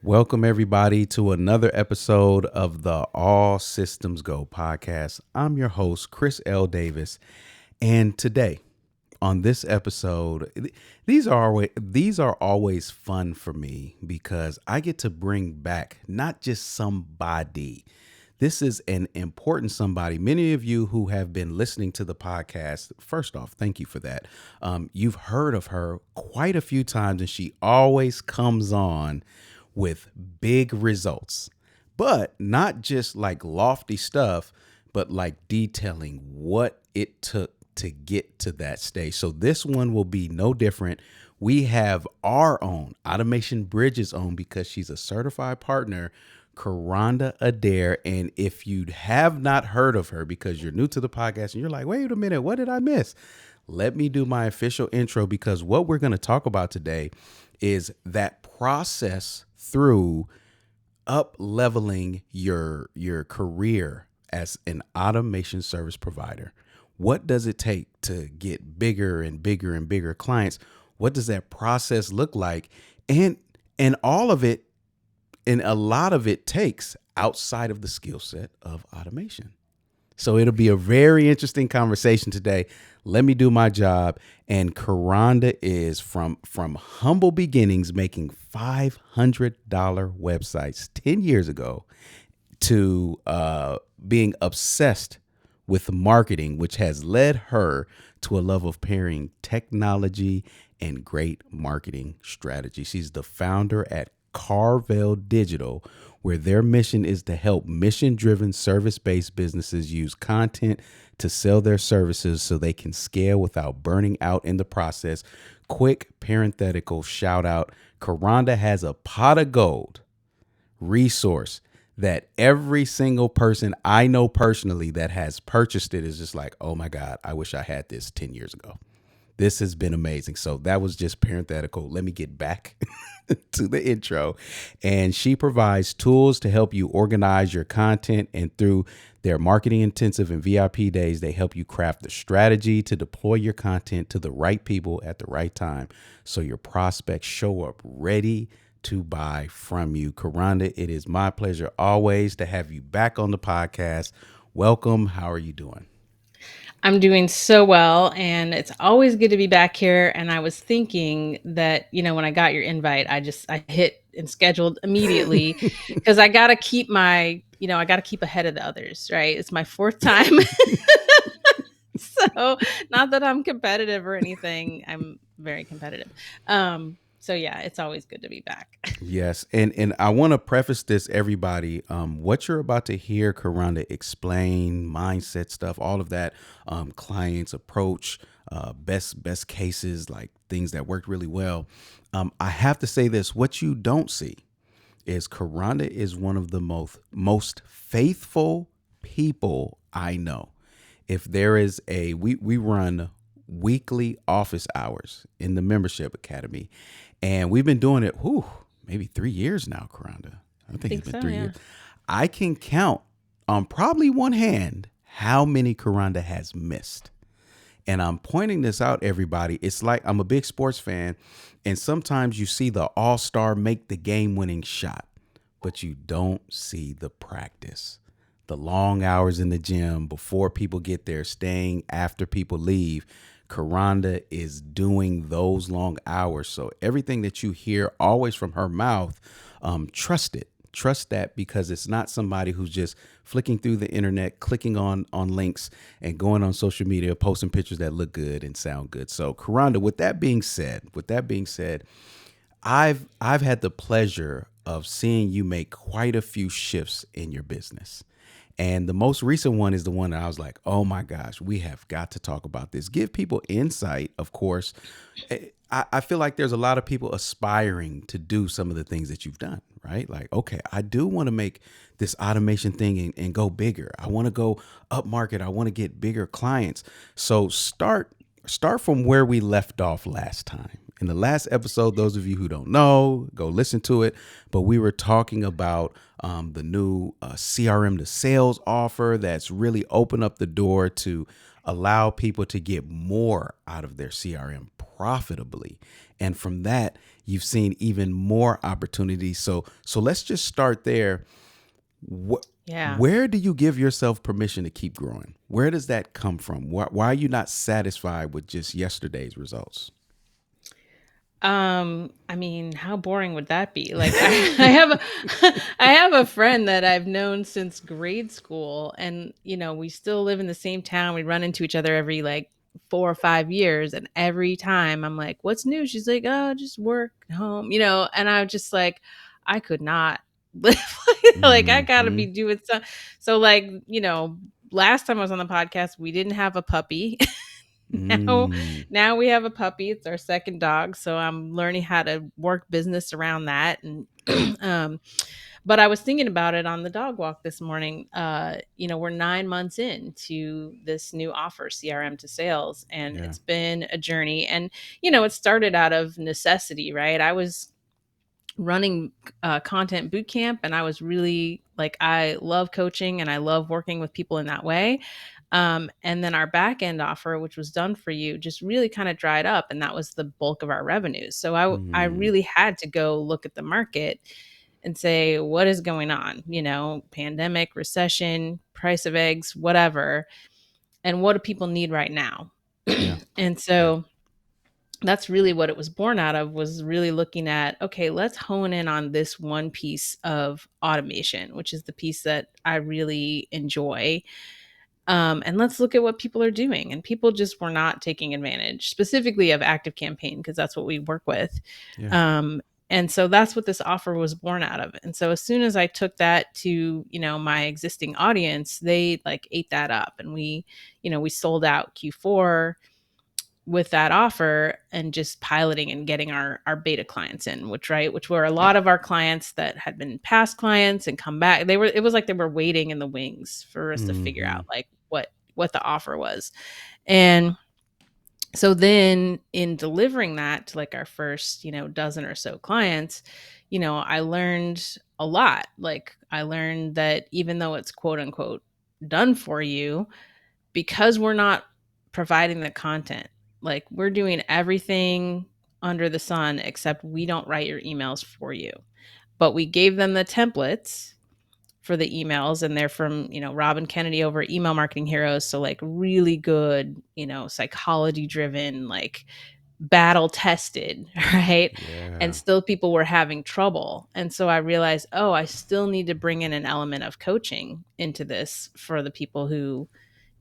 Welcome, everybody, to another episode of the All Systems Go podcast. I'm your host, Chris L. Davis. And today, on this episode, these are always fun for me because I get to bring back not just somebody. This is an important somebody. Many of you who have been listening to the podcast, first off, thank you for that. You've heard of her quite a few times, and she always comes on with big results, but not just like lofty stuff, but like detailing what it took to get to that stage. So this one will be no different. We have our own Automation Bridges own, because she's a certified partner, Kronda Adair. And if you have not heard of her because you're new to the podcast and you're like, wait a minute, what did I miss? Let me do my official intro, because what we're going to talk about today is that process through up leveling your career as an automation service provider. What does it take to get bigger and bigger and bigger clients? What does that process look like? And all of it, and a lot of it takes outside of the skill set of automation. So it'll be a very interesting conversation today. Let me do my job. And Kronda is from humble beginnings, making $500 websites 10 years ago, to being obsessed with marketing, which has led her to a love of pairing technology and great marketing strategy. She's the founder at Carvel Digital, where their mission is to help mission-driven, service-based businesses use content to sell their services so they can scale without burning out in the process. Quick parenthetical shout out: Kronda has a pot of gold resource that every single person I know personally that has purchased it is just like, oh my God, I wish I had this 10 years ago. This has been amazing. So that was just parenthetical. Let me get back to the intro. And she provides tools to help you organize your content. And through their marketing intensive and VIP days, they help you craft the strategy to deploy your content to the right people at the right time, so your prospects show up ready to buy from you. Kronda, it is my pleasure always to have you back on the podcast. Welcome. How are you doing? I'm doing so well, and it's always good to be back here. And I was thinking that, when I got your invite, I hit and scheduled immediately, because I got to keep ahead of the others, right? It's my fourth time. So, not that I'm competitive or anything. I'm very competitive. So yeah, it's always good to be back. Yes, and I want to preface this, everybody. What you're about to hear Kronda explain, mindset stuff, all of that, clients approach, best cases, like things that worked really well. I have to say this: what you don't see is Kronda is one of the most faithful people I know. If there is we run weekly office hours in the membership academy, and we've been doing it maybe 3 years now, Kronda. I I think it's think been so, three yeah. years. I can count on probably one hand how many Kronda has missed. And I'm pointing this out, everybody. It's like I'm a big sports fan, and sometimes you see the all-star make the game-winning shot, but you don't see the practice. The long hours in the gym before people get there, staying after people leave. Kronda is doing those long hours. So everything that you hear always from her mouth, trust it. Trust that, because it's not somebody who's just flicking through the internet, clicking on links, and going on social media, posting pictures that look good and sound good. So, Kronda, with that being said, I've had the pleasure of seeing you make quite a few shifts in your business. And the most recent one is the one that I was like, oh my gosh, we have got to talk about this. Give people insight, of course. I feel like there's a lot of people aspiring to do some of the things that you've done, right? Like, okay, I do want to make this automation thing and go bigger. I want to go up market. I want to get bigger clients. So start from where we left off last time. In the last episode, those of you who don't know, go listen to it. But we were talking about the new CRM to sales offer that's really opened up the door to allow people to get more out of their CRM profitably. And from that, you've seen even more opportunities. So let's just start there. Wh- Yeah. where do you give yourself permission to keep growing? Where does that come from? Why are you not satisfied with just yesterday's results? I mean, how boring would that be? Like I have a I have a friend that I've known since grade school, and we still live in the same town. We run into each other every like 4 or 5 years, and every time I'm like, "What's new?" She's like, "Oh, just work, home," and I'm just like, I could not live like I got to Hmm. be doing so like, last time I was on the podcast, we didn't have a puppy. now Mm, now we have a puppy. It's our second dog, so I'm learning how to work business around that. And um but I was thinking about it on the dog walk this morning. We're 9 months into this new offer, CRM to sales, and yeah. it's been a journey. And it started out of necessity, right? I was running content boot camp, and I was really like, I love coaching and I love working with people in that way. And then our back end offer, which was done for you, just really kind of dried up, and that was the bulk of our revenues. So I Mm, really had to go look at the market and say, what is going on? Pandemic, recession, price of eggs, whatever, and what do people need right now? yeah. And Yeah. so that's really what it was born out of, was really looking at, okay, let's hone in on this one piece of automation, which is the piece that I really enjoy. And let's look at what people are doing. And people just were not taking advantage specifically of active campaign, because that's what we work with. Yeah. um, and so that's what this offer was born out of. And so as soon as I took that to my existing audience, they like ate that up, and we sold out Q4 with that offer, and just piloting and getting our beta clients in, which were a lot of our clients that had been past clients and come back. It was like they were waiting in the wings for us to figure Hmm. out like what the offer was. And so then in delivering that to like our first, dozen or so clients, I learned a lot. Like I learned that even though it's quote unquote done for you, because we're not providing the content, like we're doing everything under the sun except we don't write your emails for you. But we gave them the templates for the emails, and they're from, Robin Kennedy over at Email Marketing Heroes. So like really good, psychology driven, like battle tested, right? And Yeah. still people were having trouble. And so I realized, oh, I still need to bring in an element of coaching into this for the people who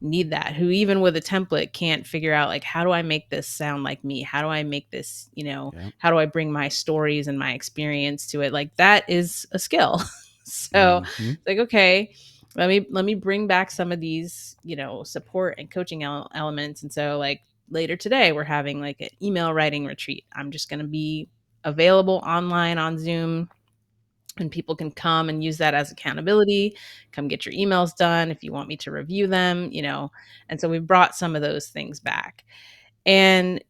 need that, who even with a template can't figure out like, how do I make this sound like me? How do I make this, Yeah. how do I bring my stories and my experience to it? Like that is a skill. So Hmm. it's like, okay, let me bring back some of these, support and coaching elements. And so like later today, we're having like an email writing retreat. I'm just going to be available online on Zoom, and people can come and use that as accountability. Come get your emails done if you want me to review them. And so we've brought some of those things back. And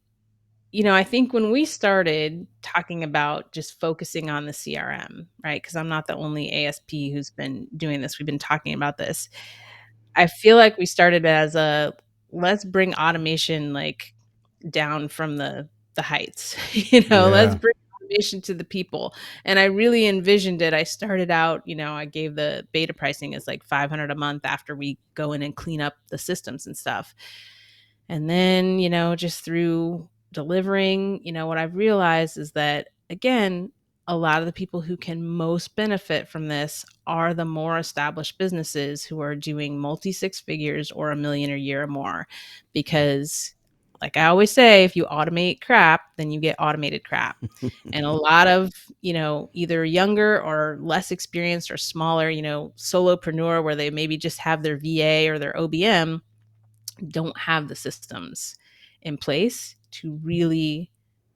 I think when we started talking about just focusing on the CRM, right? Because I'm not the only ASP who's been doing this. We've been talking about this. I feel like we started as a, let's bring automation like down from the heights. Let's Yeah. bring automation to the people. And I really envisioned it. I started out, I gave the beta pricing as like 500 a month after we go in and clean up the systems and stuff. And then, just through delivering, what I've realized is that, again, a lot of the people who can most benefit from this are the more established businesses who are doing multi six figures or a million a year or more. Because, like I always say, if you automate crap, then you get automated crap. And a lot of, either younger or less experienced or smaller, solopreneur, where they maybe just have their VA or their OBM, don't have the systems in place to really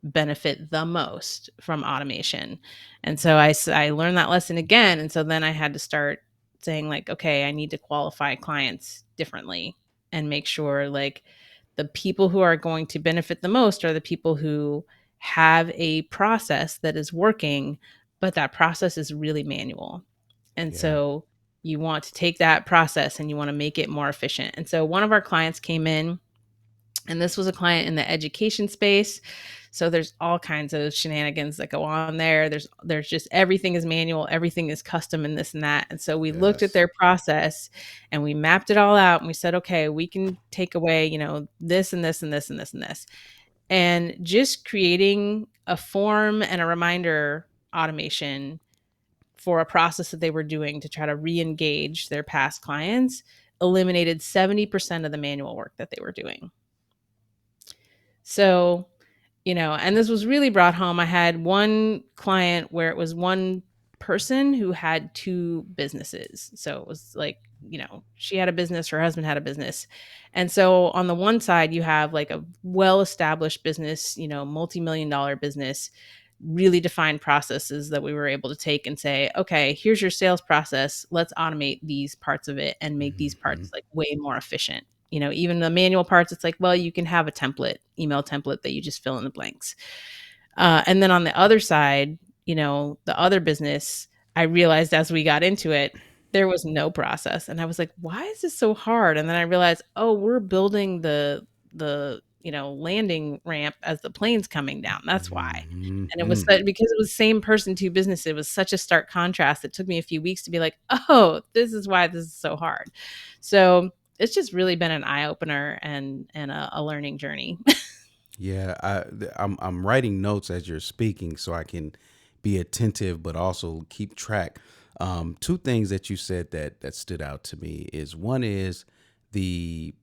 benefit the most from automation. And so I learned that lesson again. And so then I had to start saying like, okay, I need to qualify clients differently and make sure like the people who are going to benefit the most are the people who have a process that is working, but that process is really manual. And Yeah. so you want to take that process and you want to make it more efficient. And so one of our clients came in And this was a client in the education space. So there's all kinds of shenanigans that go on there. There's just everything is manual, everything is custom and this and that. And so we looked at Yes. their process and we mapped it all out and we said, okay, we can take away, this and this and this and this and this. And just creating a form and a reminder automation for a process that they were doing to try to re-engage their past clients eliminated 70% of the manual work that they were doing. So, and this was really brought home. I had one client where it was one person who had two businesses. So it was like, she had a business, her husband had a business. And so on the one side, you have like a well established business, multi-million dollar business, really defined processes that we were able to take and say, okay, here's your sales process. Let's automate these parts of it and make these Hmm. parts like way more efficient. Even the manual parts, it's like, well, you can have a template, email template that you just fill in the blanks. And then on the other side, the other business, I realized as we got into it, there was no process. And I was like, why is this so hard? And then I realized, oh, we're building the landing ramp as the plane's coming down. That's why. And it was Hmm. because it was same person, two businesses. It was such a stark contrast. It took me a few weeks to be like, oh, this is why this is so hard. So it's just really been an eye opener and a learning journey. Yeah, I'm writing notes as you're speaking so I can be attentive, but also keep track. Two things that you said that stood out to me is one is the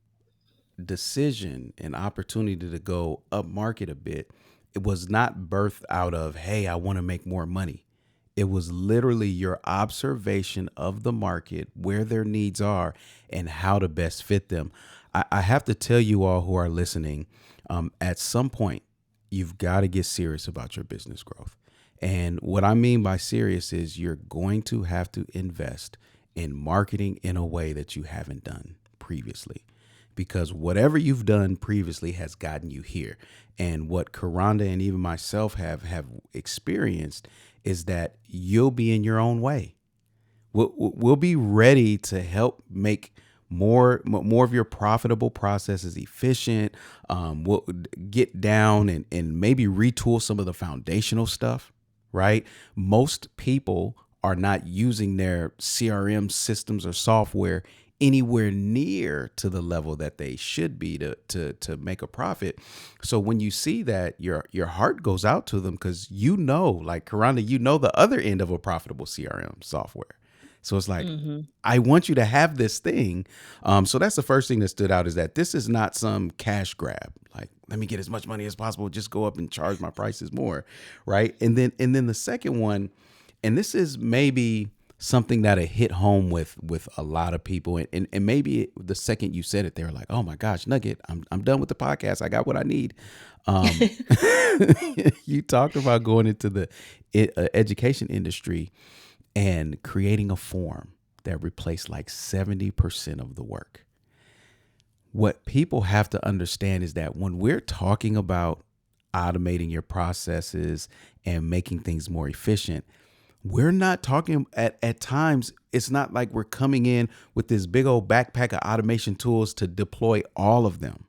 decision and opportunity to go up market a bit. It was not birthed out of, hey, I want to make more money. It was literally your observation of the market, where their needs are, and how to best fit them. I have to tell you all who are listening, at some point, you've got to get serious about your business growth. And what I mean by serious is you're going to have to invest in marketing in a way that you haven't done previously, because whatever you've done previously has gotten you here. And what Kronda and even myself have experienced is that you'll be in your own way. We'll be ready to help make more of your profitable processes efficient. We'll get down and maybe retool some of the foundational stuff, right? Most people are not using their CRM systems or software anywhere near to the level that they should be to make a profit. So when you see that, your heart goes out to them, because like Karanda, the other end of a profitable CRM software. So it's like, Hmm. I want you to have this thing. So that's the first thing that stood out, is that this is not some cash grab. Like, let me get as much money as possible, just go up and charge my prices more, right? And then the second one, and this is maybe something that hit home with a lot of people, and maybe the second you said it, they were like, oh my gosh, Nugget, I'm done with the podcast. I got what I need. Um, you talked about going into the education industry and creating a form that replaced like 70% of the work. What people have to understand is that when we're talking about automating your processes and making things more efficient, we're not talking at times, it's not like we're coming in with this big old backpack of automation tools to deploy all of them.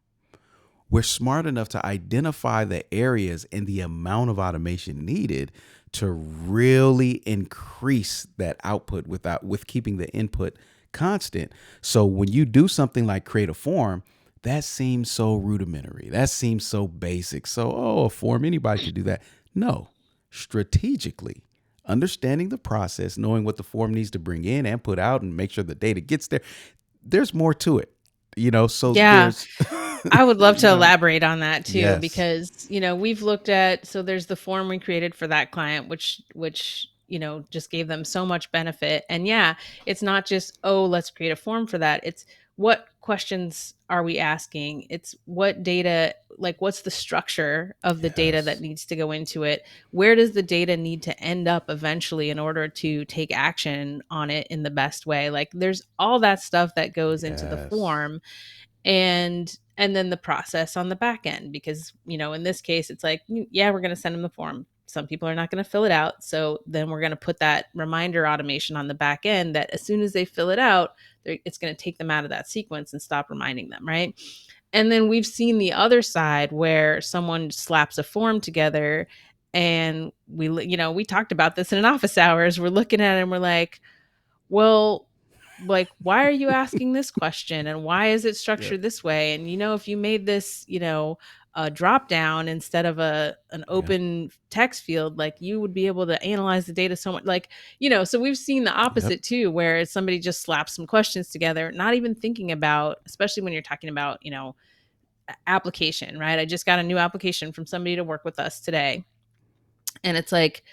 We're smart enough to identify the areas and the amount of automation needed to really increase that output with keeping the input constant. So when you do something like create a form, that seems so rudimentary. That seems so basic. So, oh, a form, anybody could do that. No, strategically understanding the process, knowing what the form needs to bring in and put out and make sure the data gets there. There's more to it, so Yeah. there's, I would love to you know, elaborate on that too, yes. because, we've looked at, so there's the form we created for that client, which, just gave them so much benefit. And yeah, it's not just, oh, let's create a form for that. It's what questions are we asking? It's what data, like what's the structure of the data that Yes. needs to go into it? Where does the data need to end up eventually in order to take action on it in the best way? Like there's all that stuff that goes into the Yes. form, and then the process on the back end, because in this case it's like, yeah, we're going to send them the form, some people are not going to fill it out, so then we're going to put that reminder automation on the back end that as soon as they fill it out, it's going to take them out of that sequence and stop reminding them, right? And then we've seen the other side where someone slaps a form together, and we talked about this in an office hours. We're looking at it and we're like, well, like, why are you asking this question? And why is it Yep. structured this way? And if you made this, a drop down instead of an Yep. open text field, like you would be able to analyze the data so much. Like, so we've seen the Yep. opposite too, where somebody just slaps some questions together, not even thinking about, especially when you're talking about, application, right? I just got a new application from somebody to work with us today. And it's like,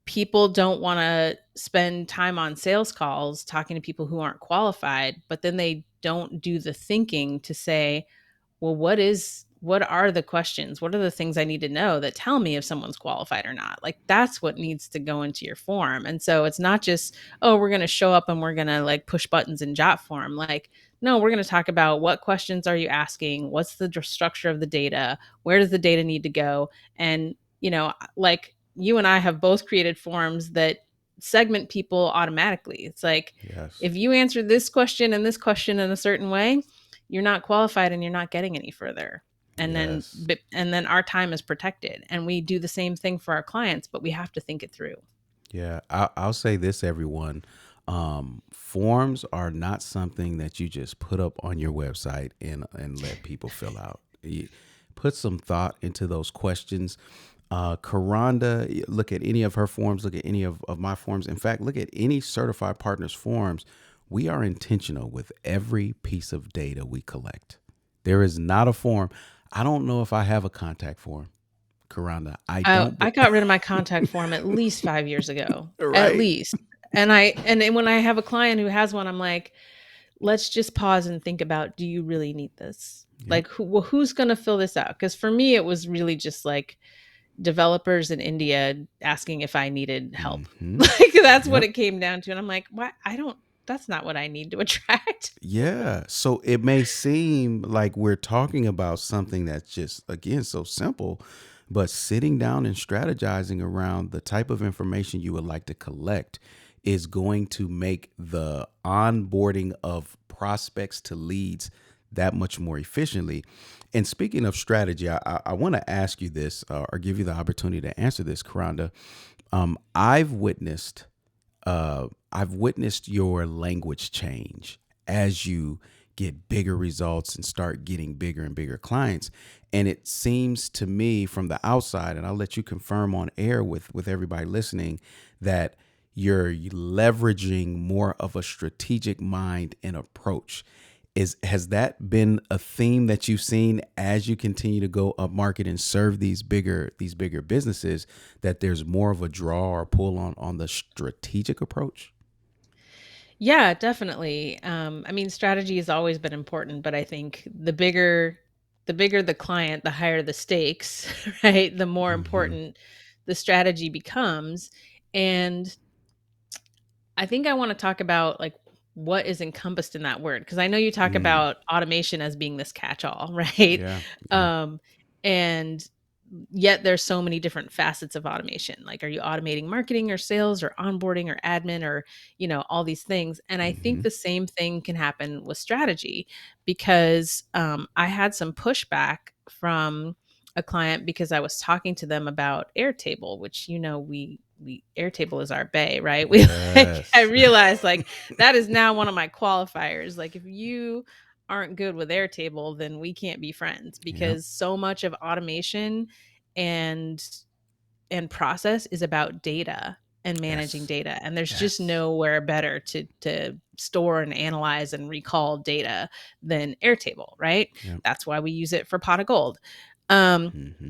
people don't want to spend time on sales calls talking to people who aren't qualified, but then they don't do the thinking to say, well, what are the questions? What are the things I need to know that tell me if someone's qualified or not? Like, that's what needs to go into your form. And so it's not just, oh, we're going to show up and we're going to like push buttons in jot form. Like, no, we're going to talk about what questions are you asking? What's the structure of the data? Where does the data need to go? And, like you and I have both created forms that segment people automatically. It's like, Yes. if you answer this question and this question in a certain way, you're not qualified and you're not getting any further. And then Yes. our time is protected, and we do the same thing for our clients, but we have to think it through. Yeah, I'll say this, everyone. Forms are not something that you just put up on your website and let people fill out. You put some thought into those questions. Kronda, look at any of her forms, look at any of my forms. In fact, look at any certified partners forms. We are intentional with every piece of data we collect. There is not a form. I don't know if I have a contact form, Kronda. I Oh, don't, I got rid of my contact form at least 5 years ago, at right? least. And then when I have a client who has one, I'm like, let's just pause and think about, do you really need this? Yep. Like, who's going to fill this out? Because for me, it was really just like developers in India asking if I needed help. Mm-hmm. Like, that's what Yep. it came down to. And I'm like, what? That's not what I need to attract. Yeah. So it may seem like we're talking about something that's just, again, so simple, but sitting down and strategizing around the type of information you would like to collect is going to make the onboarding of prospects to leads that much more efficiently. And speaking of strategy, I want to ask you this, or give you the opportunity to answer this, Karanda. I've witnessed I've witnessed your language change as you get bigger results and start getting bigger and bigger clients. And it seems to me from the outside, and I'll let you confirm on air with everybody listening, that you're leveraging more of a strategic mind and approach. Has that been a theme that you've seen as you continue to go up market and serve these bigger businesses, that there's more of a draw or pull on the strategic approach? Yeah, definitely. I mean, strategy has always been important, but I think the bigger the client, the higher the stakes, right? The more Hmm. important the strategy becomes. And I think I want to talk about like what is encompassed in that word, because I know you talk Mm. about automation as being this catch-all, right? Yeah. Yeah. Um, and yet there's so many different facets of automation. Like, are you automating marketing or sales or onboarding or admin or, all these things? And I think Hmm. the same thing can happen with strategy, because I had some pushback from a client because I was talking to them about Airtable, which, we Airtable is our bay, right? We like, I Yes. realized like that is now one of my qualifiers. Like, if you aren't good with Airtable, then we can't be friends, Yep. because so much of automation and process is about data and managing Yes. data. And there's just Yes. nowhere better to store and analyze and recall data than Airtable, right? Yep. That's why we use it for Pot of Gold. Um, Hmm.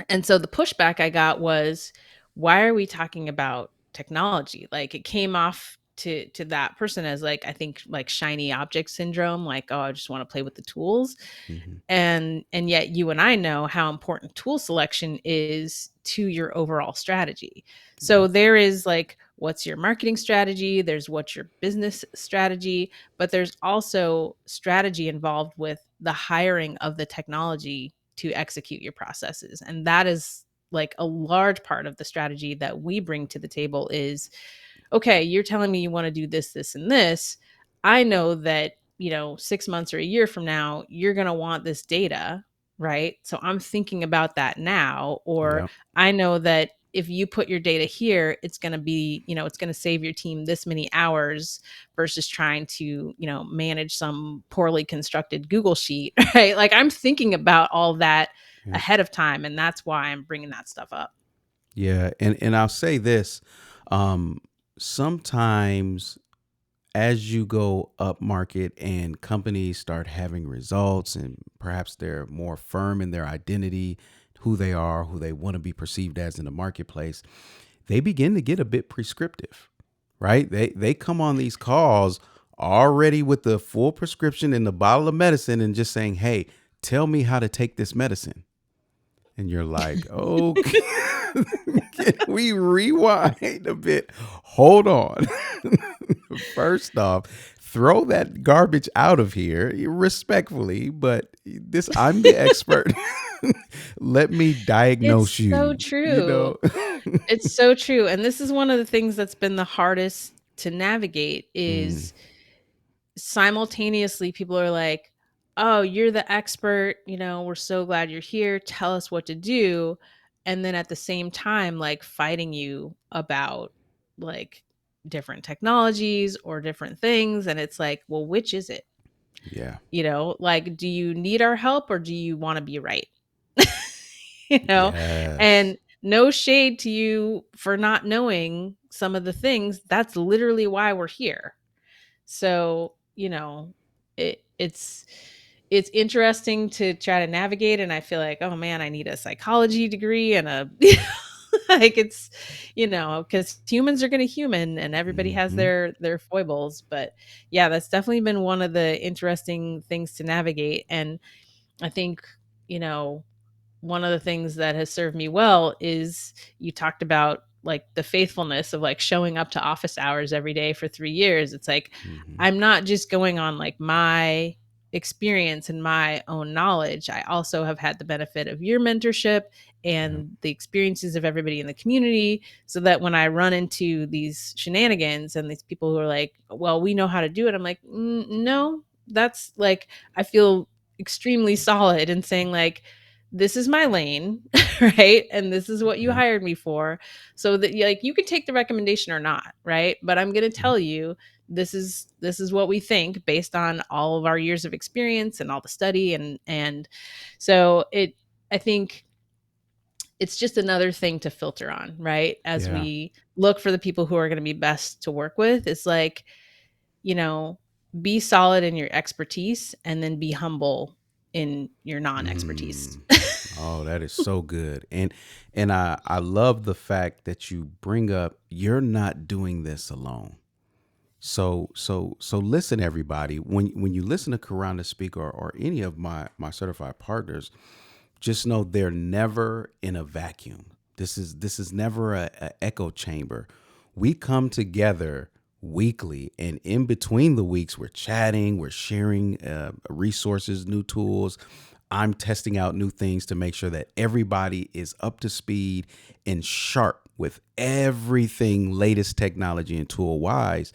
and so the pushback I got was, why are we talking about technology? Like, it came off to that person as like, I think like shiny object syndrome, like, oh, I just want to play with the tools. Hmm. And yet you and I know how important tool selection is to your overall strategy. So Yep. there is like, what's your marketing strategy, there's what's your business strategy, but there's also strategy involved with the hiring of the technology to execute your processes. And that is like a large part of the strategy that we bring to the table is, okay, you're telling me you want to do this, this, and this. I know that 6 months or a year from now, you're going to want this data, right? So I'm thinking about that now. Or Yep. I know that if you put your data here, it's going to be, it's going to save your team this many hours versus trying to, manage some poorly constructed Google sheet, right? Like I'm thinking about all that Yep. ahead of time. And that's why I'm bringing that stuff up. Yeah. And I'll say this, um, sometimes as you go up market and companies start having results and perhaps they're more firm in their identity, who they are, who they want to be perceived as in the marketplace, they begin to get a bit prescriptive, right? They come on these calls already with the full prescription and the bottle of medicine and just saying, "Hey, tell me how to take this medicine." And you're like, "Okay, can we rewind a bit? Hold on." First off, throw that garbage out of here respectfully, but this I'm the expert. Let me It's diagnose so you, you true. know? It's so true. And this is one of the things that's been the hardest to navigate Mm, is simultaneously people are like, "Oh, you're the expert, we're so glad you're here. Tell us what to do." And then at the same time like fighting you about like different technologies or different things and it's like, "Well, which is it?" yeah. Like, do you need our help or do you want to be right? you know, Yes. and no shade to you for not knowing some of the things. That's literally why we're here. So, it's interesting to try to navigate and I feel like, oh man, I need a psychology degree and a like it's cuz humans are going to human and everybody has Hmm. their foibles, but yeah, that's definitely been one of the interesting things to navigate. And I think, you know, one of the things that has served me well is you talked about like the faithfulness of like showing up to office hours every day for 3 years. It's like Hmm. I'm not just going on like my experience and my own knowledge. I also have had the benefit of your mentorship Yeah. and the experiences of everybody in the community so that when I run into these shenanigans and these people who are like, "Well, we know how to do it." I'm like, "No, that's like I feel extremely solid in saying like this is my lane, right? And this is what you Yeah. hired me for. So that like you can take the recommendation or not, right? But I'm going to Yeah. tell you this is what we think based on all of our years of experience and all the study and so I think it's just another thing to filter on, right? As Yeah. we look for the people who are going to be best to work with. It's like, you know, be solid in your expertise and then be humble in your non-expertise. Mm. Oh, that is so good. And I love the fact that you bring up you're not doing this alone. So listen everybody, when you listen to Kronda speak or any of my certified partners, just know they're never in a vacuum. This is never a echo chamber. We come together weekly, and in between the weeks, we're chatting, we're sharing resources, new tools. I'm testing out new things to make sure that everybody is up to speed and sharp with everything latest technology and tool wise.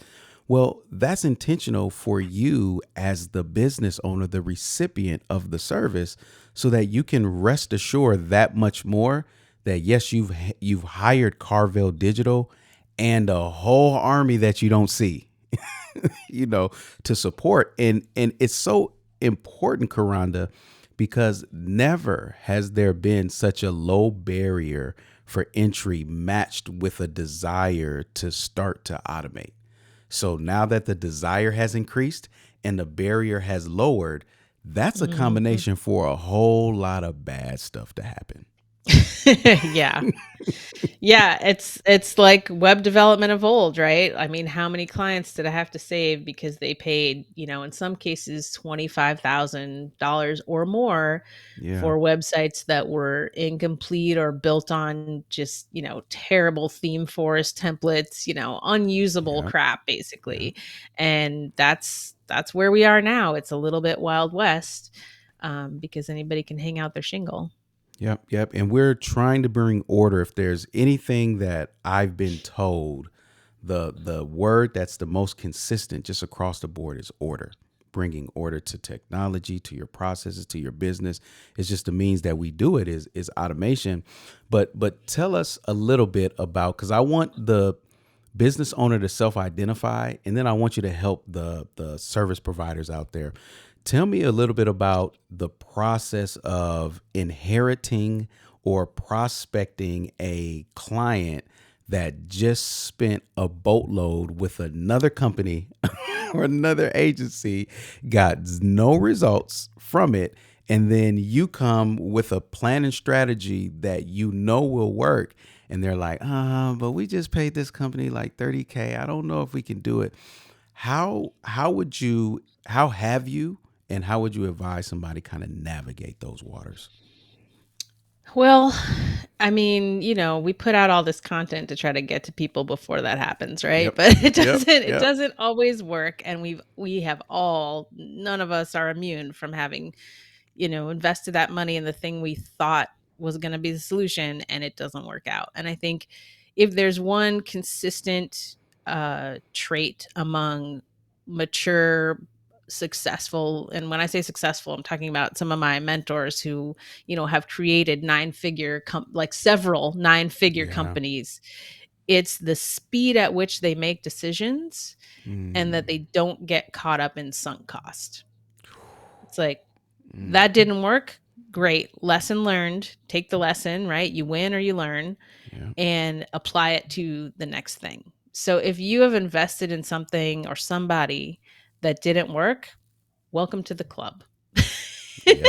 Well, that's intentional for you as the business owner, the recipient of the service, so that you can rest assured that much more that yes, you've hired Carvel Digital and a whole army that you don't see, you know, to support. And it's so important, Karanda, because never has there been such a low barrier for entry matched with a desire to start to automate. So now that the desire has increased and the barrier has lowered, that's a Mhm. combination for a whole lot of bad stuff to happen. Yeah. Yeah, it's like web development of old, right? I mean, how many clients did I have to save because they paid, in some cases $25,000 or more Yeah. for websites that were incomplete or built on just, terrible theme forest templates, unusable Yeah. crap Yeah. basically. And that's where we are now. It's a little bit Wild West because anybody can hang out their shingle. Yep. Yep. And we're trying to bring order. If there's anything that I've been told, the word that's the most consistent just across the board is order. bringing order to technology, to your processes, to your business. It's just the means that we do it is automation. But tell us a little bit about, because I want the business owner to self-identify, and then I want you to help the service providers out there. Tell me a little bit about the process of inheriting or prospecting a client that just spent a boatload with another company or another agency, got no results from it, and then you come with a plan and strategy that you know will work, and they're like, but we just paid this company like 30K. I don't know if we can do it. How have you and how would you advise somebody kind of navigate those waters? Well, I mean, we put out all this content to try to get to people before that happens, right? Yep. But it Yep. doesn't it Yep. doesn't always work, and we have all none of us are immune from having, invested that money in the thing we thought was going to be the solution and it doesn't work out. And I think if there's one consistent trait among mature, successful, and when I say successful, I'm talking about some of my mentors who, have created several 9-figure Yeah. companies. It's the speed at which they make decisions and that Mm. they don't get caught up in sunk cost. It's like, Mm. that didn't work. Great. Lesson learned. Take the lesson, right? You win or you learn, Yeah. and apply it to the next thing. So if you have invested in something or somebody that didn't work, welcome to the club. Yeah. you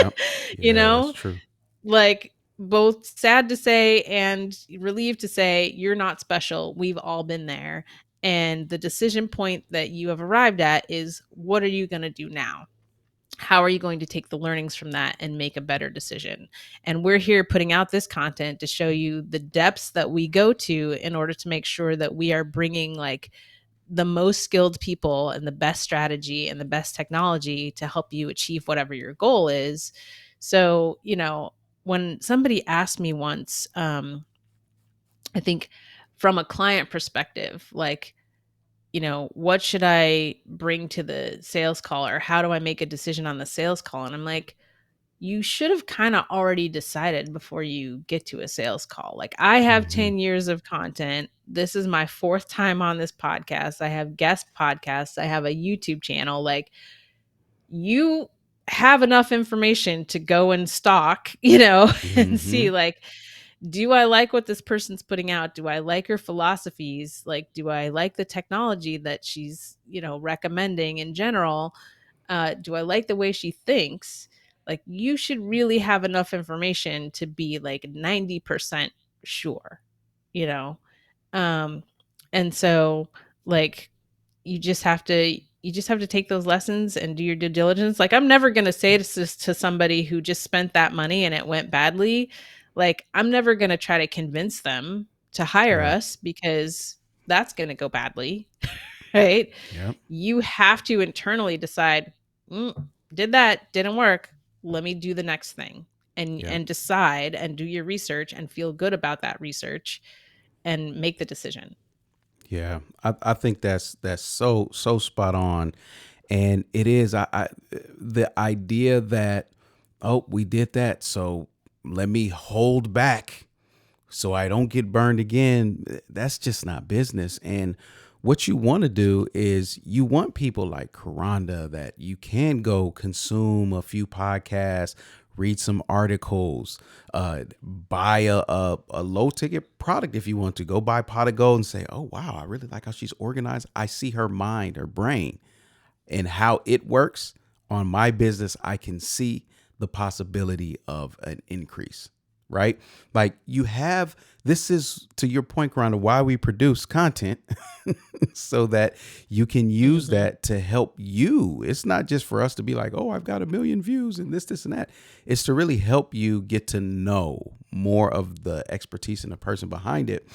Yeah. That's know, true. like, both sad to say and relieved to say, you're not special. We've all been there. And the decision point that you have arrived at is, what are you going to do now? How are you going to take the learnings from that and make a better decision? And we're here putting out this content to show you the depths that we go to in order to make sure that we are bringing like the most skilled people and the best strategy and the best technology to help you achieve whatever your goal is. So, when somebody asked me once, I think from a client perspective, like, what should I bring to the sales call, or how do I make a decision on the sales call? And I'm like, you should have kind of already decided before you get to a sales call. Like, I have Hmm. 10 years of content. This is my fourth time on this podcast. I have guest podcasts. I have a YouTube channel. Like, you have enough information to go and stalk, and Hmm. see, like, do I like what this person's putting out? Do I like her philosophies? Like, do I like the technology that she's, recommending in general? Do I like the way she thinks? Like, you should really have enough information to be like 90% sure, you know? Um, and so, like, you just have to take those lessons and do your due diligence. Like, I'm never going to say to somebody who just spent that money and it went badly, like, I'm never going to try to convince them to hire Right. us, because that's going to go badly. Right? Yep. You have to internally decide, did that, didn't work. Let me do the next thing, and Yep. and decide and do your research and feel good about that research and make the decision. Yeah. I think that's so spot on. And it is the idea that, oh, we did that, so let me hold back so I don't get burned again. That's just not business. And what you want to do is you want people like Kronda that you can go consume a few podcasts, read some articles, buy a low ticket product. If you want to go buy pot of gold and say, oh, wow, I really like how she's organized. I see her mind, her brain and how it works on my business. I can see the possibility of an increase, right? Like this is to your point, Rhonda, why we produce content so that you can use Mhm. that to help you. It's not just for us to be like, oh, I've got 1 million views and this, and that. It's to really help you get to know more of the expertise and the person behind it.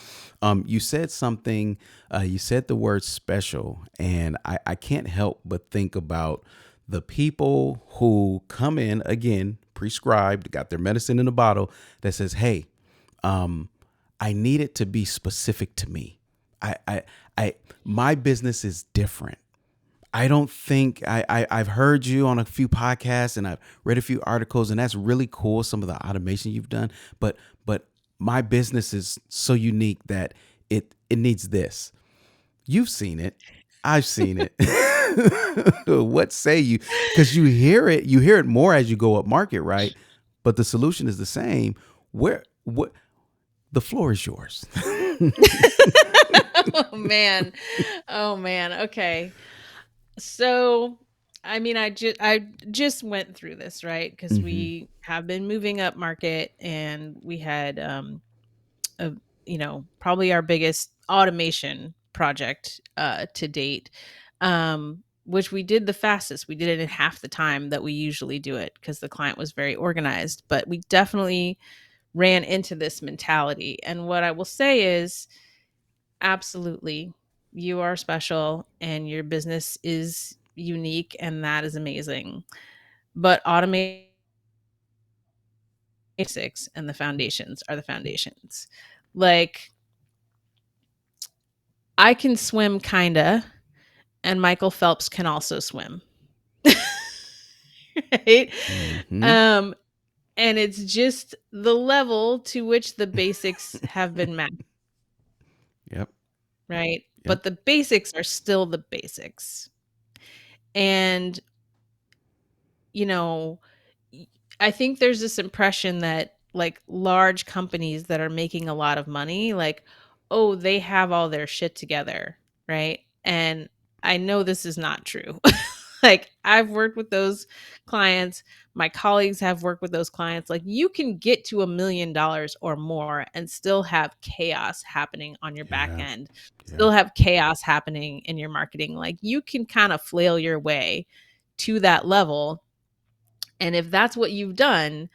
You said something, you said the word special, and I can't help but think about the people who come in again, prescribed, got their medicine in a bottle that says, hey, I need it to be specific to me. I, I, my business is different. I don't think I've heard you on a few podcasts and I've read a few articles, and that's really cool. Some of the automation you've done, but my business is so unique that it needs this. You've seen it. I've seen it. What say you? Because you hear it more as you go up market, right? But the solution is the same. Where what the floor is yours. Oh man. Oh man. Okay. So, I mean, I just went through this, right? Because Hmm. we have been moving up market, and we had a probably our biggest automation project to date, which we did the fastest. We did it in half the time that we usually do it because the client was very organized. But we definitely ran into this mentality. And what I will say is, absolutely, you are special and your business is unique, and that is amazing. But automate basics and the foundations are the foundations. Like, I can swim kinda, and Michael Phelps can also swim. Right? Hmm. Um, and it's just the level to which the basics have been met, Yep. right? Yep. But the basics are still the basics. And, you know, y- I think there's this impression that like large companies that are making a lot of money, like, oh, they have all their shit together, right? And I know this is not true. Like, I've worked with those clients, my colleagues have worked with those clients. Like, you can get to $1 million or more and still have chaos happening on your back Yeah. end, Yeah. still have chaos happening in your marketing. Like, you can kind of flail your way to that level. And if that's what you've done,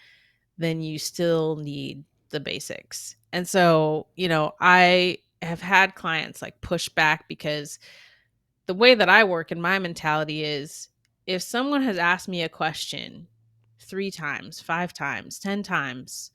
then you still need the basics. And so, I have had clients like push back because the way that I work and my mentality is, if someone has asked me a question 3 times, 5 times, 10 times,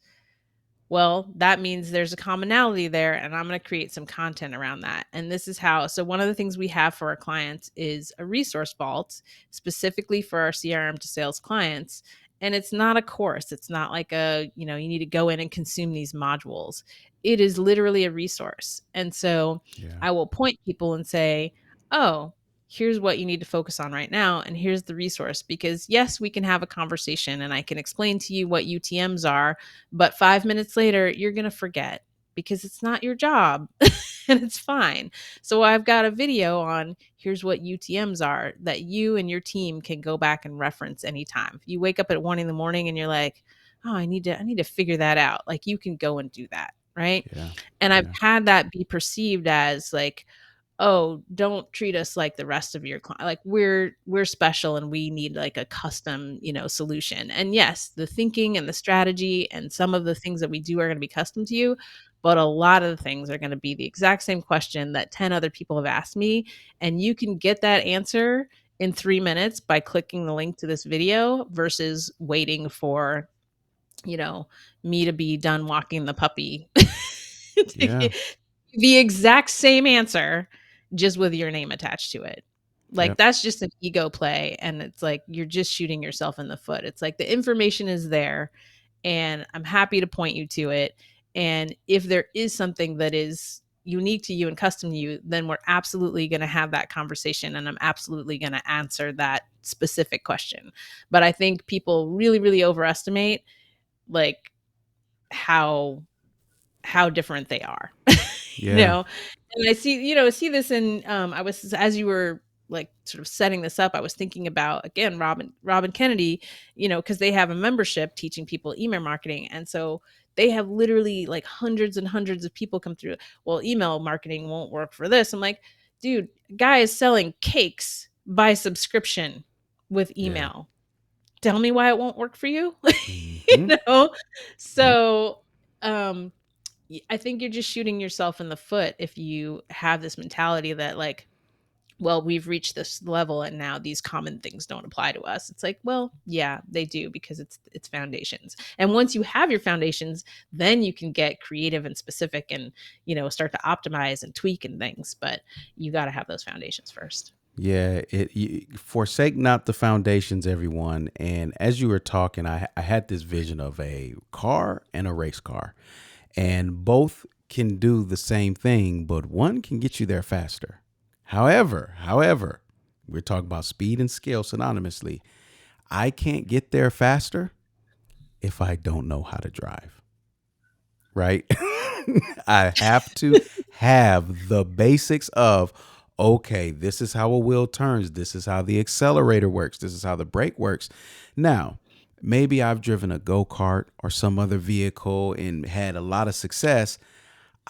well, that means there's a commonality there, and I'm going to create some content around that. And this is how. So, one of the things we have for our clients is a resource vault specifically for our CRM to sales clients. And it's not a course. It's not like you need to go in and consume these modules. It is literally a resource. And so Yeah. I will point people and say, oh, here's what you need to focus on right now. And here's the resource. Because yes, we can have a conversation and I can explain to you what UTMs are, but 5 minutes later, you're going to forget because it's not your job and it's fine. So I've got a video on here's what UTMs are that you and your team can go back and reference anytime. If you wake up at 1 in the morning and you're like, oh, I need to figure that out. Like, you can go and do that. Right. Yeah. And I've Yeah. had that be perceived as like, oh, don't treat us like the rest of your client. Like, we're special and we need like a custom, solution. And yes, the thinking and the strategy and some of the things that we do are going to be custom to you, but a lot of the things are going to be the exact same question that 10 other people have asked me, and you can get that answer in 3 minutes by clicking the link to this video versus waiting for, you know, me to be done walking the puppy. Yeah. The exact same answer, just with your name attached to it. Like, Yep. that's just an ego play, and it's like you're just shooting yourself in the foot. It's like the information is there, and I'm happy to point you to it, and if there is something that is unique to you and custom to you, then we're absolutely gonna have that conversation, and I'm absolutely gonna answer that specific question. But I think people really, really overestimate, like, how different they are. you Yeah. know? And I see this in, I was as you were, like, sort of setting this up, I was thinking about, again, Robin Kennedy, because they have a membership teaching people email marketing, and so they have literally, like, hundreds and hundreds of people come through, "Well, email marketing won't work for this." I'm like, "Dude, guy is selling cakes by subscription with Yeah. email. Tell me why it won't work for you?" Hmm. You know? Yep. So, um I think you're just shooting yourself in the foot if you have this mentality that, like, well, we've reached this level and now these common things don't apply to us. It's like, well, yeah, they do, because it's foundations. And once you have your foundations, then you can get creative and specific and, start to optimize and tweak and things, but you got to have those foundations first. Yeah, forsake not the foundations, everyone. And as you were talking, I had this vision of a car and a race car, and both can do the same thing, but one can get you there faster. However, we're talking about speed and skill synonymously. I can't get there faster if I don't know how to drive, right? I have to have the basics of, okay, this is how a wheel turns, this is how the accelerator works, this is how the brake works. Now, maybe I've driven a go-kart or some other vehicle and had a lot of success.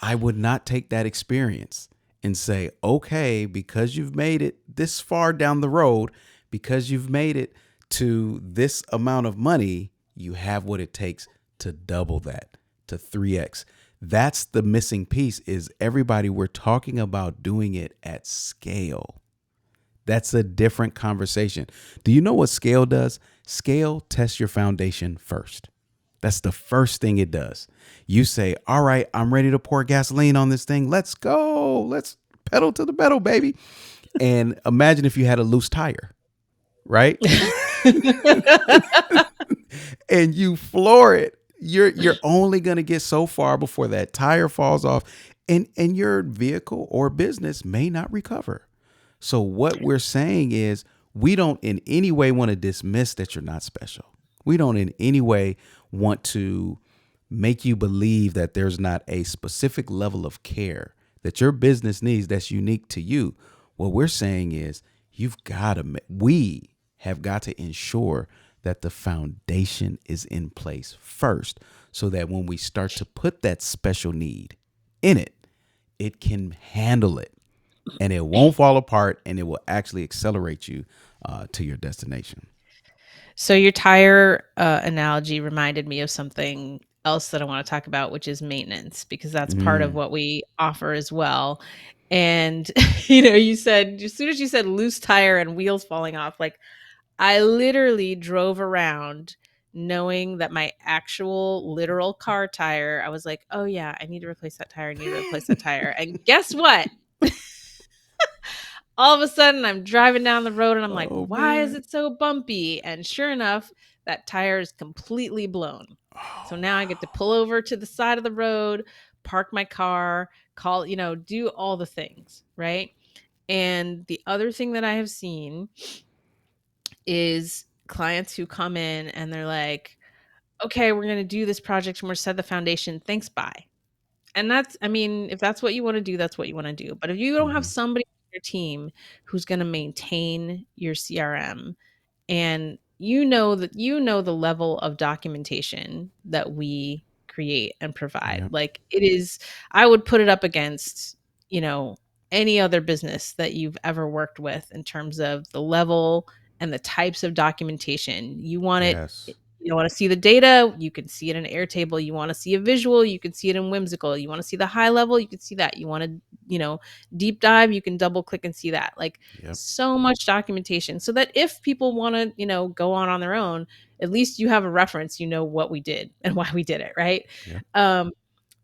I would not take that experience and say, okay, because you've made it this far down the road, because you've made it to this amount of money, you have what it takes to double that, to 3x. That's the missing piece, is everybody, we're talking about doing it at scale. That's a different conversation. Do you know what scale does? Scale tests your foundation first. That's the first thing it does. You say, all right, I'm ready to pour gasoline on this thing. Let's go. Let's pedal to the metal, baby. And imagine if you had a loose tire, right? And you floor it. You're only going to get so far before that tire falls off, and your vehicle or business may not recover. So what we're saying is, we don't in any way want to dismiss that you're not special. We don't in any way want to make you believe that there's not a specific level of care that your business needs that's unique to you. What we're saying is, we have got to ensure that the foundation is in place first, so that when we start to put that special need in it, it can handle it and it won't fall apart, and it will actually accelerate you to your destination. So your tire analogy reminded me of something else that I want to talk about, which is maintenance, because that's part of Mm, what we offer as well. And you said, as soon as you said loose tire and wheels falling off, like I literally drove around knowing that my actual literal car tire, I was like, oh yeah, I need to replace that tire. I need to replace that tire. And guess what? All of a sudden I'm driving down the road and I'm like, oh why is man. it so bumpy? And sure enough, that tire is completely blown. So Oh now I get to wow. pull over to the side of the road, park my car, call, do all the things, right? And the other thing that I have seen is clients who come in and they're like, okay, we're going to do this project and we're set the foundation. Thanks, bye. And that's, I mean, if that's what you want to do, that's what you want to do. But if you don't have Hmm. somebody on your team who's going to maintain your CRM, and the level of documentation that we create and provide, Yep. like it is, I would put it up against, you know, any other business that you've ever worked with in terms of the level and the types of documentation you want it. Yes. You want to see the data, you can see it in Airtable. You want to see a visual, you can see it in Whimsical. You want to see the high level, you can see that. You want to, deep dive, you can double click and see that. Like Yep. so much documentation so that if people want to, go on their own, at least you have a reference, you know what we did and why we did it, right? Yep. Um,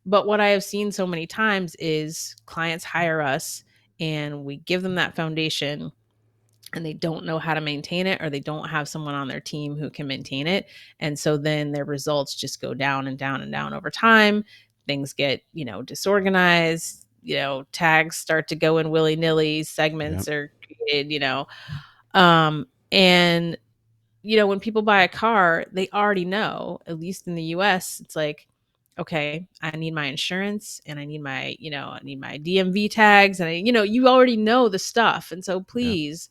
but what I have seen so many times is clients hire us and we give them that foundation and they don't know how to maintain it, or they don't have someone on their team who can maintain it. And so then their results just go down and down and down over time. Things get, disorganized, tags start to go in willy-nilly, Yep. segments are created, and when people buy a car, they already know, at least in the US, it's like, okay, I need my insurance and I need my DMV tags and you already know the stuff. And so Yep. please,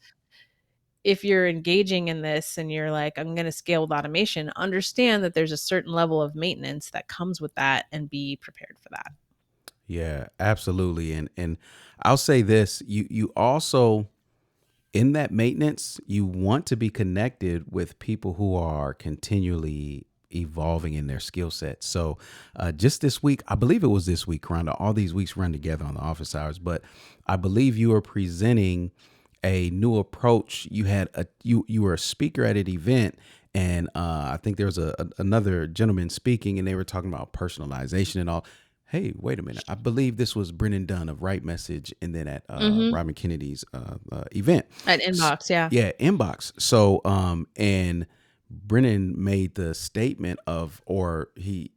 if you're engaging in this and you're like, I'm going to scale with automation, understand that there's a certain level of maintenance that comes with that and be prepared for that. Yeah, absolutely. And I'll say this, you also, in that maintenance, you want to be connected with people who are continually evolving in their skill set. So just this week, I believe it was this week, Kronda, all these weeks run together on the office hours, but I believe you were presenting a new approach. You were a speaker at an event, and I think there was another gentleman speaking, and they were talking about personalization and all. Hey, wait a minute. I believe this was Brennan Dunn of Right Message, and then at Mhm. Robin Kennedy's event. At S- inbox, yeah. yeah, inbox. So, and Brennan made the statement of, or he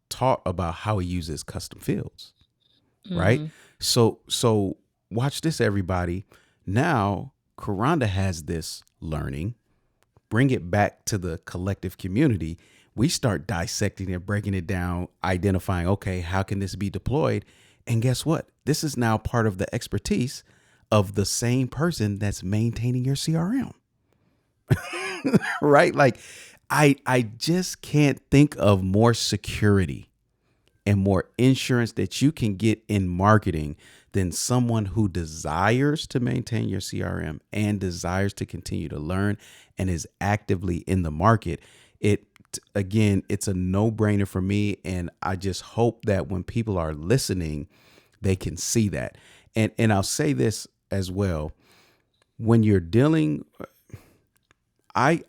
taught about how he uses custom fields, right? Mhm. So watch this, everybody. Now, Kronda has this learning, bring it back to the collective community. We start dissecting it, breaking it down, identifying, okay, how can this be deployed? And guess what? This is now part of the expertise of the same person that's maintaining your CRM, right? Like I just can't think of more security and more insurance that you can get in marketing than someone who desires to maintain your CRM and desires to continue to learn and is actively in the market. It again, it's a no-brainer for me, and I just hope that when people are listening, they can see that. And I'll say this as well. When you're dealing I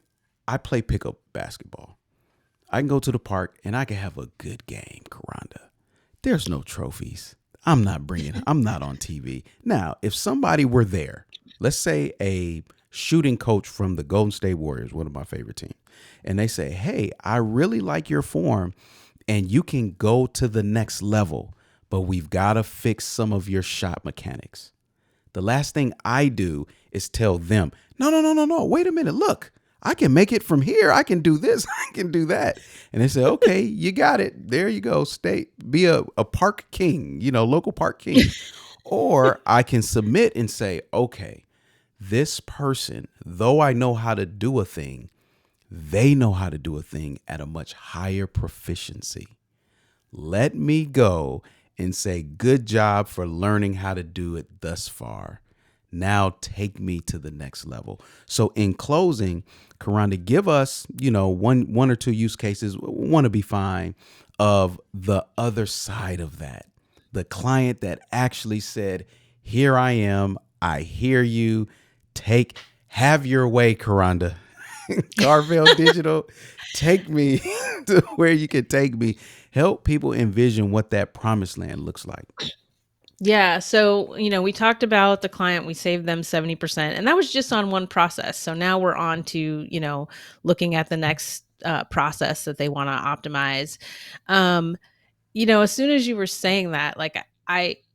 I play pickup basketball. I can go to the park and I can have a good game, Karanda. There's no trophies. I'm not on TV. Now, if somebody were there, let's say a shooting coach from the Golden State Warriors, one of my favorite teams, and they say, "Hey, I really like your form and you can go to the next level, but we've got to fix some of your shot mechanics." The last thing I do is tell them, no, no, no, no, no. Wait a minute. Look, I can make it from here. I can do this. I can do that. And they say, okay, you got it. There you go. Stay, be a park king, local park king. Or I can submit and say, okay, this person, though I know how to do a thing, they know how to do a thing at a much higher proficiency. Let me go and say, good job for learning how to do it thus far. Now take me to the next level. So in closing, Karanda, give us, one or two use cases, want to be fine, of the other side of that. The client that actually said, here I am, I hear you, have your way, Karanda. Carvel Digital, take me to where you can take me. Help people envision what that promised land looks like. Yeah. So, we talked about the client, we saved them 70%, and that was just on one process. So now we're on to, looking at the next process that they want to optimize. Um, as soon as you were saying that, like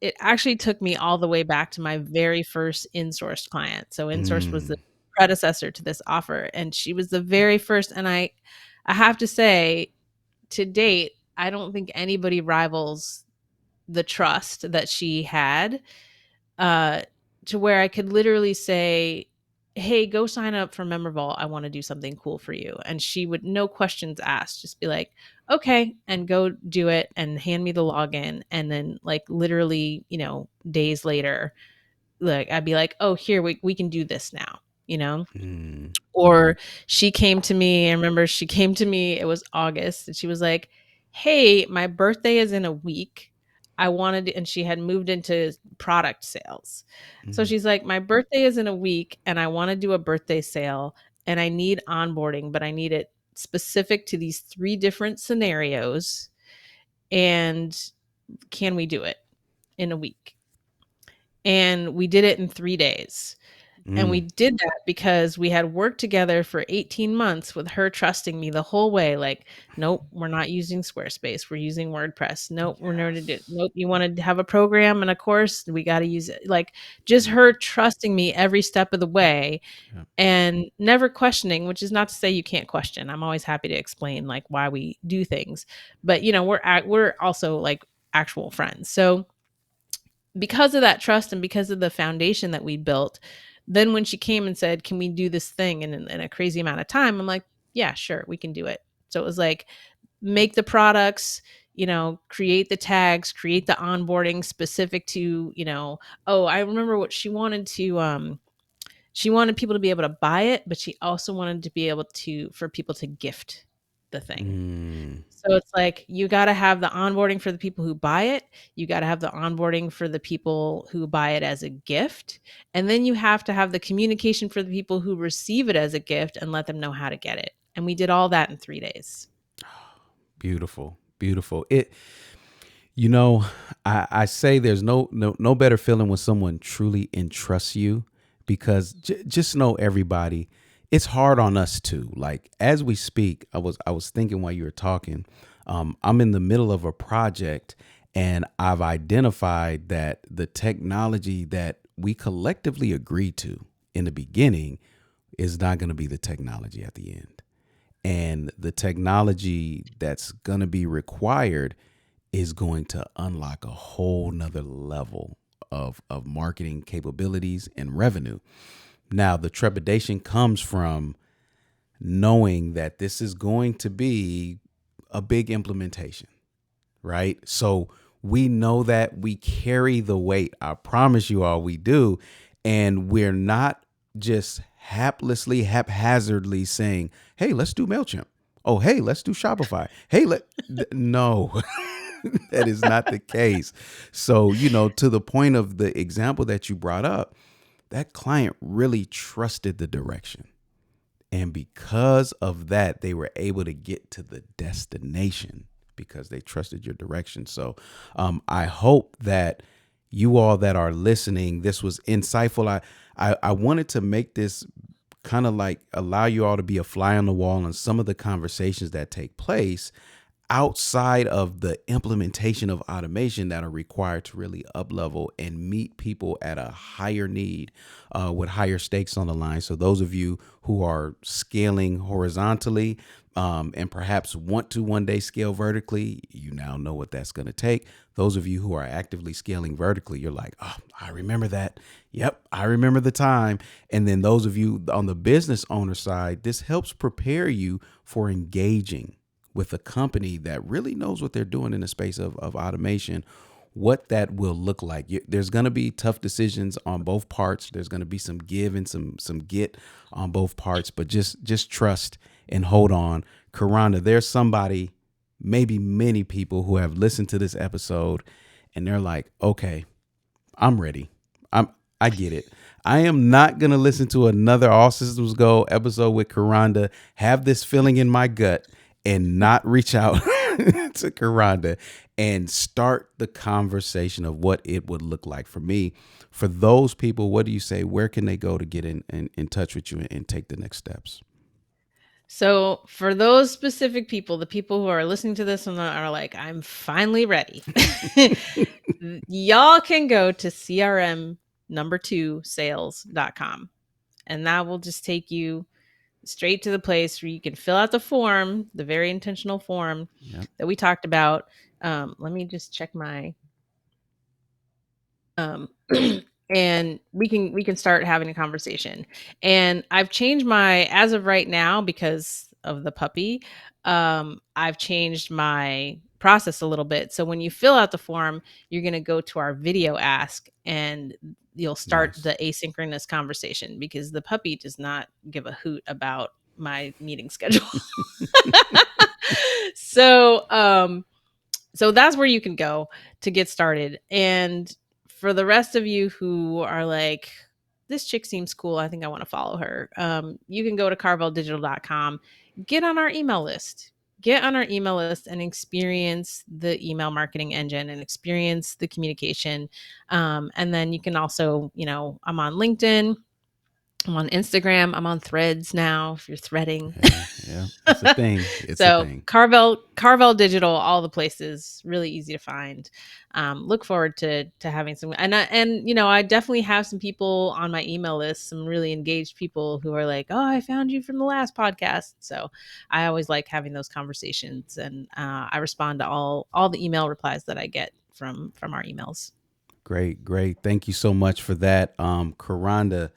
it actually took me all the way back to my very first in-sourced client. So in-source was the Mm, predecessor to this offer, and she was the very first. And I have to say, to date, I don't think anybody rivals the trust that she had, uh, to where I could literally say, "Hey, go sign up for MemberVault. I want to do something cool for you." And she would, no questions asked, just be like, "Okay," and go do it and hand me the login. And then, like, literally, days later, like, I'd be like, "Oh, here, we can do this now," you know? mm, Or she came to me, I remember she came to me, it was August, and she was like, "Hey, my birthday is in a week. I wanted," and she had moved into product sales. So mm, she's like, "My birthday is in a week and I want to do a birthday sale and I need onboarding, but I need it specific to these 3 different scenarios, and can we do it in a week?" And we did it in 3 days. And we mm. did that because we had worked together for 18 months with her trusting me the whole way. Like, nope, we're not using Squarespace. We're using WordPress. Nope, we're not. Yes. Nope, you want to have a program and a course? We got to use it. Like, just Mm, her trusting me every step of the way yeah. and never questioning, which is not to say you can't question. I'm always happy to explain like why we do things. But, we're also like actual friends. So, because of that trust and because of the foundation that we built, then when she came and said, "Can we do this thing in a crazy amount of time?" I'm like, "Yeah, sure, we can do it." So it was like, make the products, create the tags, create the onboarding specific to, oh, I remember what she wanted people to be able to buy it, but she also wanted to be able to for people to gift the thing. Mm, So it's like you gotta have the onboarding for the people who buy it, you gotta have the onboarding for the people who buy it as a gift, and then you have to have the communication for the people who receive it as a gift and let them know how to get it. And we did all that in 3 days. beautiful, beautiful. You know, I say there's no better feeling when someone truly entrusts you, because just know, everybody, it's hard on us too. Like, as we speak, I was thinking while you were talking, I'm in the middle of a project, and I've identified that the technology that we collectively agreed to in the beginning is not going to be the technology at the end. And the technology that's going to be required is going to unlock a whole nother level of marketing capabilities and revenue. Now, the trepidation comes from knowing that this is going to be a big implementation, right? So we know that we carry the weight. I promise you all, we do. And we're not just haphazardly saying, hey, let's do MailChimp. Oh, hey, let's do Shopify. Hey, no, that is not the case. So, to the point of the example that you brought up, that client really trusted the direction. And because of that, they were able to get to the destination because they trusted your direction. So I hope that you all that are listening, this was insightful. I wanted to make this kind of like allow you all to be a fly on the wall on some of the conversations that take place outside of the implementation of automation that are required to really up level and meet people at a higher need, with higher stakes on the line. So those of you who are scaling horizontally, and perhaps want to one day scale vertically, you now know what that's going to take. Those of you who are actively scaling vertically, you're like, oh, I remember that. Yep, I remember the time. And then those of you on the business owner side, this helps prepare you for engaging with a company that really knows what they're doing in the space of automation, what that will look like. There's going to be tough decisions on both parts. There's going to be some give and some get on both parts, but just trust and hold on. Kronda, there's somebody, maybe many people who have listened to this episode and they're like, okay, I'm ready. I get it. I am not going to listen to another All Systems Go episode with Kronda, have this feeling in my gut, and not reach out to Kronda and start the conversation of what it would look like for me. For those people, what do you say? Where can they go to get in touch with you and take the next steps? So for those specific people, the people who are listening to this and are like, I'm finally ready, y'all can go to CRM number 2 sales.com, and that will just take you straight to the place where you can fill out the form, the very intentional form Yep. that we talked about. Let me just check my um and we can start having a conversation. And I've changed my, as of right now, because of the puppy, I've changed my process a little bit. So when you fill out the form, you're going to go to our video ask, and you'll start Nice. the asynchronous conversation, because the puppy does not give a hoot about my meeting schedule. so so that's where you can go to get started. And for the rest of you who are like, this chick seems cool, I think I want to follow her, you can go to carveldigital.com, get on our email list. Get on our email list and experience the email marketing engine and experience the communication. And then you can also, I'm on LinkedIn, I'm on Instagram, I'm on Threads now if you're threading. Yeah, yeah. It's a thing. It's a So thing. Carvel Digital, all the places, really easy to find. Look forward to having some, I definitely have some people on my email list, some really engaged people who are like, oh, I found you from the last podcast. So I always like having those conversations, and I respond to all the email replies that I get from our emails. Great, great. Thank you so much for that. Kronda,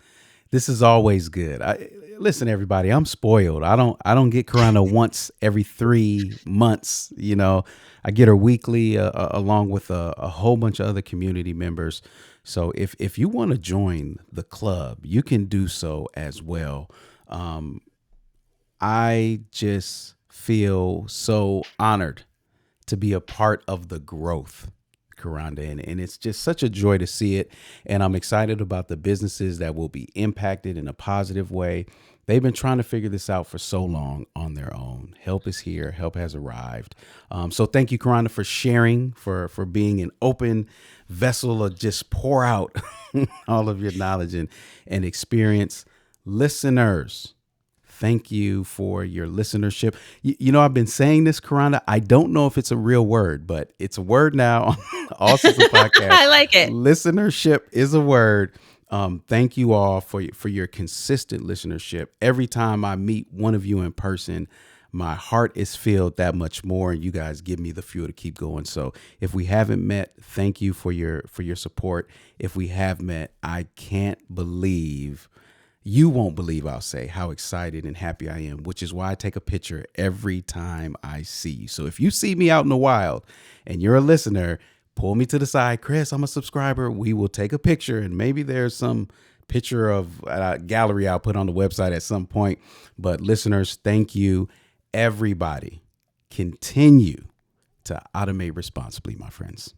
this is always good. Listen, everybody, I'm spoiled. I don't get Kronda once every 3 months. I get her weekly, along with a whole bunch of other community members. So if you want to join the club, you can do so as well. I just feel so honored to be a part of the growth, Kronda, and it's just such a joy to see it. And I'm excited about the businesses that will be impacted in a positive way. They've been trying to figure this out for so long on their own. Help is here. Help has arrived. So thank you, Kronda, for sharing, for being an open vessel to just pour out all of your knowledge and experience. Listeners, thank you for your listenership. I've been saying this, Kronda. I don't know if it's a real word, but it's a word now on All Systems Podcast. I like it. Listenership is a word. Thank you all for your consistent listenership. Every time I meet one of you in person, my heart is filled that much more, and you guys give me the fuel to keep going. So if we haven't met, thank you for your support. If we have met, I can't believe, you won't believe, I'll say, how excited and happy I am, which is why I take a picture every time I see you. So if you see me out in the wild and you're a listener, pull me to the side. Chris, I'm a subscriber. We will take a picture, and maybe there's some picture of a gallery I'll put on the website at some point. But listeners, thank you. Everybody, continue to automate responsibly, my friends.